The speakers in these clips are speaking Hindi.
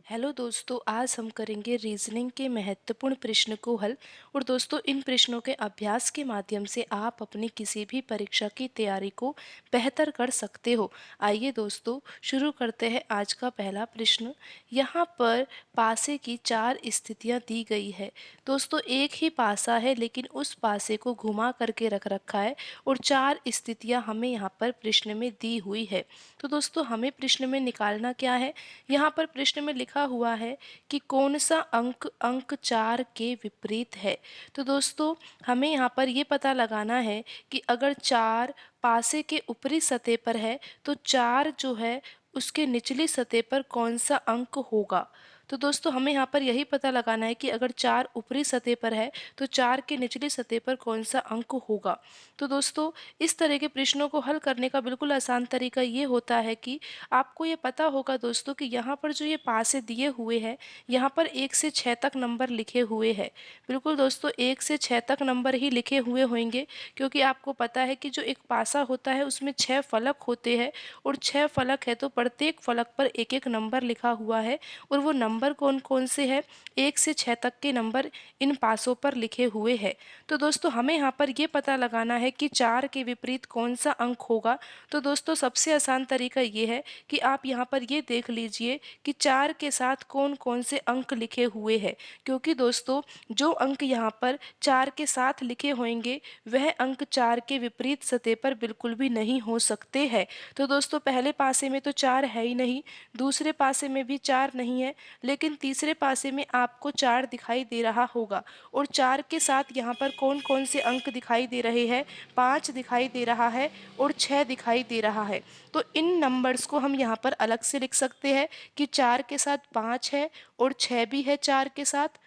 हेलो दोस्तों, आज हम करेंगे रीजनिंग के महत्वपूर्ण प्रश्न को हल। और दोस्तों, इन प्रश्नों के अभ्यास के माध्यम से आप अपनी किसी भी परीक्षा की तैयारी को बेहतर कर सकते हो। आइए दोस्तों, शुरू करते हैं आज का पहला प्रश्न। यहाँ पर पासे की 4 स्थितियाँ दी गई है। दोस्तों, एक ही पासा है लेकिन उस पासे को घुमा करके रख रखा है और 4 स्थितियाँ हमें यहाँ पर प्रश्न में दी हुई है। तो दोस्तों, हमें प्रश्न में निकालना क्या है। यहाँ पर प्रश्न में लिखा हुआ है कि कौन सा अंक अंक 4 के विपरीत है। तो दोस्तों, हमें यहाँ पर ये पता लगाना है कि अगर 4 पासे के ऊपरी सतह पर है तो 4 जो है उसके निचली सतह पर कौन सा अंक होगा। तो दोस्तों, हमें यहाँ पर यही पता लगाना है कि अगर 4 ऊपरी सतह पर है तो 4 के निचली सतह पर कौन सा अंक होगा। तो दोस्तों, इस तरह के प्रश्नों को हल करने का बिल्कुल आसान तरीका ये होता है कि आपको ये पता होगा दोस्तों कि यहाँ पर जो ये पासे दिए हुए हैं, यहाँ पर 1 से 6 तक नंबर लिखे हुए हैं। बिल्कुल दोस्तों, 1 से 6 तक नंबर ही लिखे हुए होंगे, क्योंकि आपको पता है कि जो एक पासा होता है उसमें 6 फलक होते हैं और 6 फलक है तो प्रत्येक फलक पर एक एक नंबर लिखा हुआ है। और वो नंबर कौन कौन से हैं, 1 से 6 तक के नंबर इन पासों पर लिखे हुए हैं। तो दोस्तों, हमें यहाँ पर ये पता लगाना है कि 4 के विपरीत कौन सा अंक होगा। तो दोस्तों, सबसे आसान तरीका ये है कि आप यहाँ पर ये देख लीजिए कि 4 के साथ कौन कौन से अंक लिखे हुए हैं, क्योंकि दोस्तों जो अंक यहाँ पर 4 के साथ लिखे होंगे वह अंक 4 के विपरीत सतह पर बिल्कुल भी नहीं हो सकते हैं। तो दोस्तों, पहले पासे में तो 4 है ही नहीं, दूसरे पासे में भी 4 नहीं है, लेकिन तीसरे पासे में आपको 4 दिखाई दे रहा होगा। और 4 के साथ यहाँ पर कौन कौन से अंक दिखाई दे रहे हैं, 5 दिखाई दे रहा है और 6 दिखाई दे रहा है। तो इन नंबर्स को हम यहाँ पर अलग से लिख सकते हैं कि 4 के साथ 5 है और 6 भी है 4 के साथ।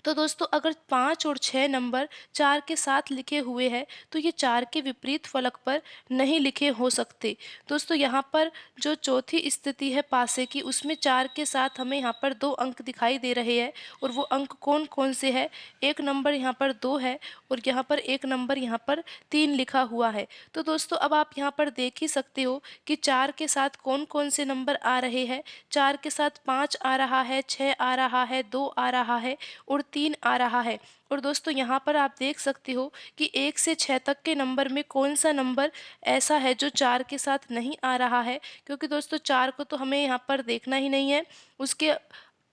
तो दोस्तों, अगर 5 और 6 नंबर 4 के साथ लिखे हुए हैं तो ये 4 के विपरीत फलक पर नहीं लिखे हो सकते। दोस्तों, यहाँ पर जो चौथी स्थिति है पासे की, उसमें 4 के साथ हमें यहाँ पर 2 अंक दिखाई दे रहे हैं। और वो अंक कौन कौन से हैं, एक नंबर यहाँ पर 2 है और यहाँ पर एक नंबर यहाँ पर 3 लिखा हुआ है। तो दोस्तों, अब आप यहाँ पर देख ही सकते हो कि 4 के साथ कौन कौन से नंबर आ रहे हैं। 4 के साथ 5 आ रहा है, 6 आ रहा है, 2 आ रहा है और 3 आ रहा है। और दोस्तों, यहाँ पर आप देख सकते हो कि 1 से 6 तक के नंबर में कौन सा नंबर ऐसा है जो 4 के साथ नहीं आ रहा है, क्योंकि दोस्तों 4 को तो हमें यहाँ पर देखना ही नहीं है। उसके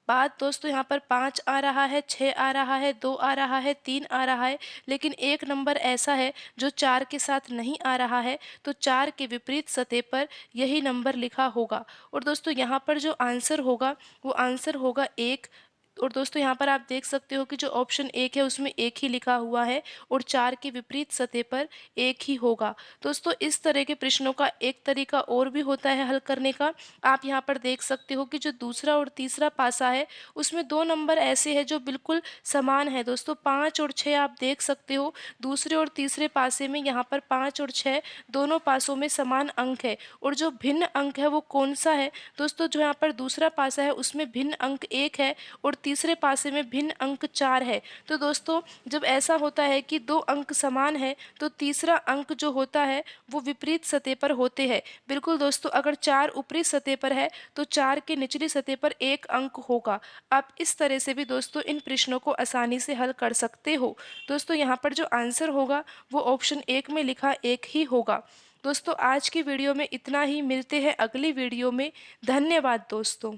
बाद दोस्तों, यहाँ पर 5 आ रहा है, 6 आ रहा है, 2 आ रहा है, 3 आ रहा है, लेकिन एक नंबर ऐसा है जो 4 के साथ नहीं आ रहा है। तो 4 के विपरीत सतह पर यही नंबर लिखा होगा। और दोस्तों, यहाँ पर जो आंसर होगा वो आंसर होगा 1। और दोस्तों, यहाँ पर आप देख सकते हो कि जो ऑप्शन 1 है उसमें 1 ही लिखा हुआ है और 4 के विपरीत सतह पर 1 ही होगा। दोस्तों, इस तरह के प्रश्नों का एक तरीका और भी होता है हल करने का। आप यहाँ पर देख सकते हो कि जो दूसरा और तीसरा पासा है उसमें 2 नंबर ऐसे हैं जो बिल्कुल समान है। दोस्तों, 5 और 6 आप देख सकते हो, दूसरे और तीसरे पासे में यहाँ पर 5 और 6 दोनों पासों में समान अंक है। और जो भिन्न अंक है वो कौन सा है, दोस्तों जो यहाँ पर दूसरा पासा है उसमें भिन्न अंक 1 है और तीसरे पासे में भिन्न अंक 4 है। तो दोस्तों, जब ऐसा होता है कि 2 अंक समान है तो तीसरा अंक जो होता है वो विपरीत सतह पर होते हैं। बिल्कुल दोस्तों, अगर 4 ऊपरी सतह पर है तो 4 के निचली सतह पर 1 अंक होगा। आप इस तरह से भी दोस्तों इन प्रश्नों को आसानी से हल कर सकते हो। दोस्तों, यहाँ पर जो आंसर होगा वो ऑप्शन 1 में लिखा 1 ही होगा। दोस्तों, आज की वीडियो में इतना ही, मिलते हैं अगली वीडियो में। धन्यवाद दोस्तों।